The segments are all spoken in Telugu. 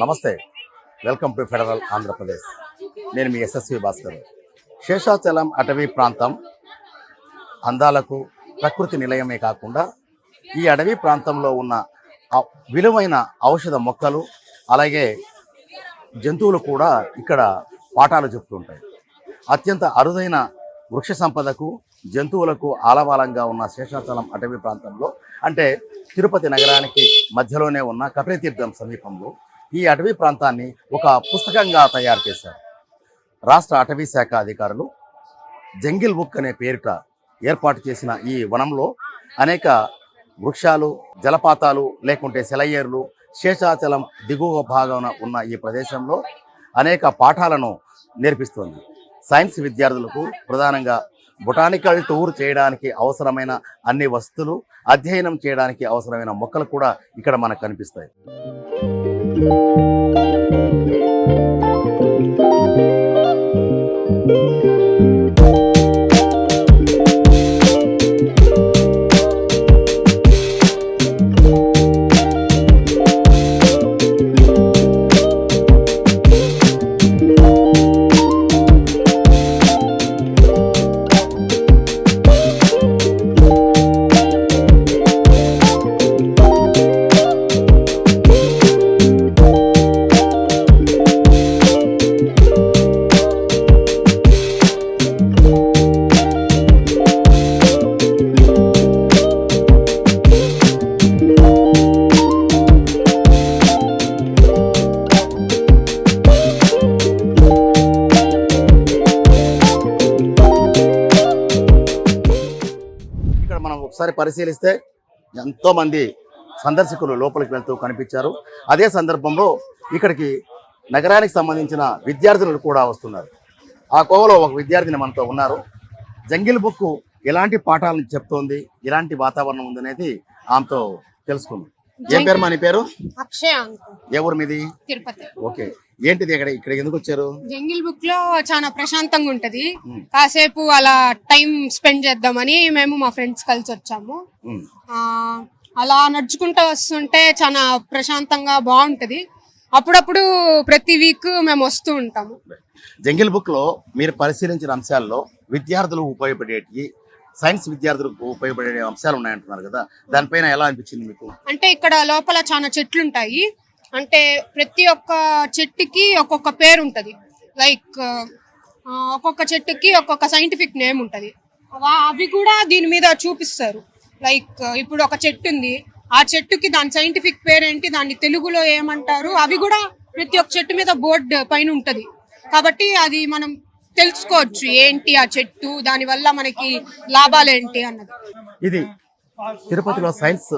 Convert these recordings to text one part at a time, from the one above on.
నమస్తే, వెల్కమ్ టు ఫెడరల్ ఆంధ్రప్రదేశ్. నేను మీ ఎస్ఎస్వి భాస్కర్. శేషాచలం అటవీ ప్రాంతం అందాలకు ప్రకృతి నిలయమే కాకుండా ఈ అడవి ప్రాంతంలో ఉన్న విలువైన ఔషధ మొక్కలు అలాగే జంతువులు కూడా ఇక్కడ పాఠాలు చెప్తుంటాయి. అత్యంత అరుదైన వృక్ష సంపదకు జంతువులకు ఆలవాలంగా ఉన్న శేషాచలం అటవీ ప్రాంతంలో, అంటే తిరుపతి నగరానికి మధ్యలోనే ఉన్న కపిలతీర్థం సమీపంలో ఈ అటవీ ప్రాంతాన్ని ఒక పుస్తకంగా తయారు చేశారు. రాష్ట్ర అటవీ శాఖ అధికారులు జంగిల్ బుక్ అనే పేరిట ఏర్పాటు చేసిన ఈ వనంలో అనేక వృక్షాలు, జలపాతాలు లేకుంటే సెలయేర్లు, శేషాచలం దిగువ భాగాన ఉన్న ఈ ప్రదేశంలో అనేక పాఠాలను నేర్పిస్తుంది. సైన్స్ విద్యార్థులకు ప్రధానంగా బొటానికల్ టూర్ చేయడానికి అవసరమైన అన్ని వస్తువులు, అధ్యయనం చేయడానికి అవసరమైన మొక్కలు కూడా ఇక్కడ మనకు కనిపిస్తాయి. మనం ఒకసారి పరిశీలిస్తే ఎంతో మంది సందర్శకులు లోపలికి వెళ్తూ కనిపించారు. అదే సందర్భంలో ఇక్కడికి నగరానికి సంబంధించిన విద్యార్థులు కూడా వస్తున్నారు. ఆ కోవలో ఒక విద్యార్థిని మనతో ఉన్నారు. జంగిల్ బుక్ ఎలాంటి పాఠాలను చెప్తోంది, ఎలాంటి వాతావరణం ఉందనేది ఆమెతో తెలుసుకుంది. ఏం పేరు? మా నీ పేరు? అక్షయ. ఏ ఊరు మీది? తిరుపతి. ఓకే, ఏంటిది ఇక్కడ ఎందుకు వచ్చారు? జంగిల్ బుక్ లో చాలా ప్రశాంతంగా ఉంటది, కాసేపు అలా టైం స్పెండ్ చేద్దామని మేము మా ఫ్రెండ్స్ కలిసి వచ్చాము. అలా నడుచుకుంటూ వస్తుంటే చాలా ప్రశాంతంగా బాగుంటది. అప్పుడప్పుడు ప్రతి వీక్ మేము వస్తూ ఉంటాము. జంగిల్ బుక్ లో మీరు పరిశీలించిన అంశాల్లో విద్యార్థులకు ఉపయోగపడేటి, సైన్స్ విద్యార్థులకు ఉపయోగపడే అంశాలు ఉన్నాయంటున్నారు కదా, దానిపైన ఎలా అనిపించింది మీకు? అంటే ఇక్కడ లోపల చాలా చెట్లు ఉంటాయి. అంటే ప్రతి ఒక్క చెట్టుకి ఒక్కొక్క పేరు ఉంటది. లైక్ ఒక్కొక్క చెట్టుకి ఒక్కొక్క సైంటిఫిక్ నేమ్ ఉంటది. అవి కూడా దీని మీద చూపిస్తారు. లైక్ ఇప్పుడు ఒక చెట్టు ఉంది, ఆ చెట్టుకి దాని సైంటిఫిక్ పేరు ఏంటి, దాన్ని తెలుగులో ఏమంటారు, అవి కూడా ప్రతి ఒక్క చెట్టు మీద బోర్డు పైన ఉంటది. కాబట్టి అది మనం తెలుసుకోవచ్చు ఏంటి ఆ చెట్టు, దాని వల్ల మనకి లాభాలు ఏంటి అన్నది. ఇది తిరుపతిలో సైన్స్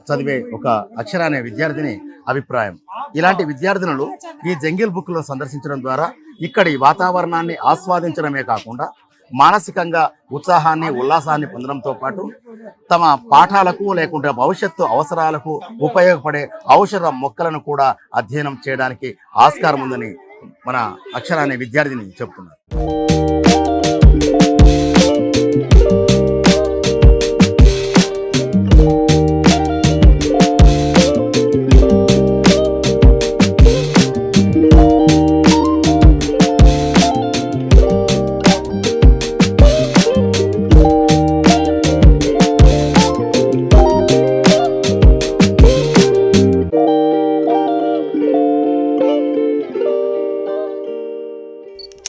చదివే ఒక అక్షర అనే విద్యార్థిని అభిప్రాయం. ఇలాంటి విద్యార్థినులు ఈ జంగిల్ బుక్ లో సందర్శించడం ద్వారా ఇక్కడి వాతావరణాన్ని ఆస్వాదించడమే కాకుండా మానసికంగా ఉత్సాహాన్ని, ఉల్లాసాన్ని పొందడంతో పాటు తమ పాఠాలకు లేకుంటే భవిష్యత్తు అవసరాలకు ఉపయోగపడే ఔషధ మొక్కలను కూడా అధ్యయనం చేయడానికి ఆస్కారం ఉందని మన అక్షర అనే విద్యార్థిని చెప్తున్నారు.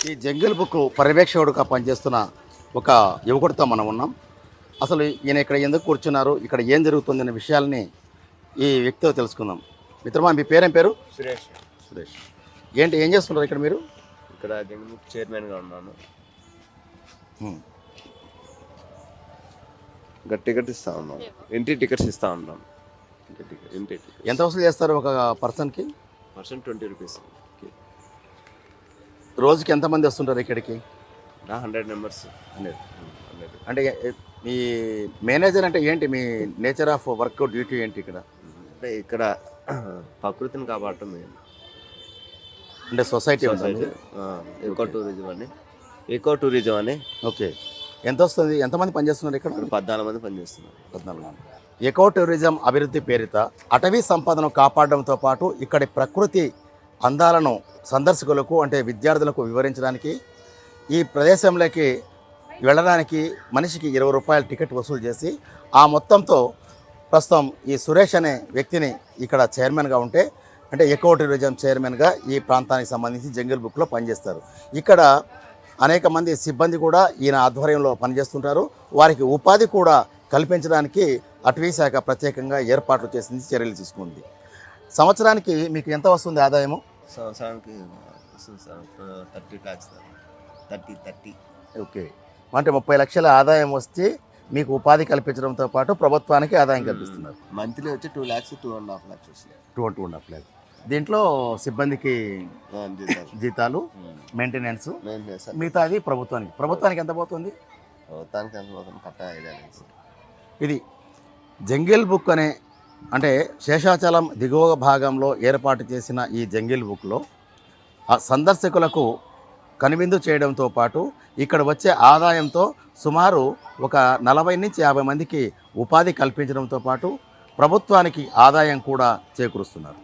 ఈ జంగిల్ బుక్ పర్యవేక్షకుడుగా పనిచేస్తున్న ఒక యువకుడితో మనం ఉన్నాం. అసలు ఈయన ఇక్కడ ఎందుకు కూర్చున్నారు, ఇక్కడ ఏం జరుగుతుంది అనే విషయాల్ని ఈ వ్యక్తితో తెలుసుకుందాం. మిత్రమా, మీ పేరేం పేరు? సురేష్. సురేష్, ఏం చేస్తున్నారు ఇక్కడ మీరు? ఇక్కడ జంగిల్ బుక్ చైర్మన్గా ఉన్నాను. టికెట్స్ ఇస్తా ఉన్నాం, ఎంట్రీ టికెట్స్ ఇస్తా ఉన్నాం. ఎంత వసూలు చేస్తారు ఒక పర్సన్కి? Person 20 rupees. రోజుకి ఎంతమంది వస్తుంటారు ఇక్కడికి? 100 మెంబర్స్. అంటే మీ మేనేజర్ అంటే ఏంటి, మీ నేచర్ ఆఫ్ వర్క్ డ్యూటీ ఏంటి ఇక్కడ? అంటే ఇక్కడ ప్రకృతిని కాపాడటం అంటే సొసైటీ ఎకో టూరిజం అని. ఓకే, ఎంత వస్తుంది, ఎంతమంది పనిచేస్తున్నారు ఇక్కడ? 14 మంది పనిచేస్తున్నారు. 14 మంది. ఎకో టూరిజం అభివృద్ధి పేరిట అటవీ సంపదను కాపాడడంతో పాటు ఇక్కడి ప్రకృతి అందాలను సందర్శకులకు అంటే విద్యార్థులకు వివరించడానికి ఈ ప్రదేశంలోకి వెళ్ళడానికి మనిషికి 20 రూపాయల టికెట్ వసూలు చేసి ఆ మొత్తంతో ప్రస్తుతం ఈ సురేష్ అనే వ్యక్తిని ఇక్కడ చైర్మన్గా ఉంటే అంటే ఎకో టూరిజం చైర్మన్గా ఈ ప్రాంతానికి సంబంధించి జంగిల్ బుక్లో పనిచేస్తారు. ఇక్కడ అనేక మంది సిబ్బంది కూడా ఈయన ఆధ్వర్యంలో పనిచేస్తుంటారు. వారికి ఉపాధి కూడా కల్పించడానికి అటవీ శాఖ ప్రత్యేకంగా ఏర్పాట్లు చేసింది, చర్యలు తీసుకుంది. సంవత్సరానికి మీకు ఎంత వస్తుంది ఆదాయము? సంవత్సరానికి వస్తుంది సార్ 30 lakhs సార్. 30. ఓకే, అంటే 30 లక్షల ఆదాయం వస్తే మీకు ఉపాధి కల్పించడంతో పాటు ప్రభుత్వానికి ఆదాయం కల్పిస్తున్నారు. మంత్లీ వచ్చి 2 lakhs 2.5 lakhs వస్తుంది. 2.5 లాక్. దీంట్లో సిబ్బందికి జీతాలు, మెయింటెనెన్స్, మిగతాది ప్రభుత్వానికి ఎంత పోతుంది? మొత్తానికి ఎంత పోతుంది కట్ట ఐడియా లేదు సార్. ఇది జంగిల్ బుక్ అనే అంటే శేషాచలం దిగువ భాగంలో ఏర్పాటు చేసిన ఈ జంగిల్ బుక్లో ఆ సందర్శకులకు కనువిందు చేయడంతో పాటు ఇక్కడ వచ్చే ఆదాయంతో సుమారు ఒక 40 నుంచి 50 మందికి ఉపాధి కల్పించడంతో పాటు ప్రభుత్వానికి ఆదాయం కూడా చేకూరుస్తున్నారు.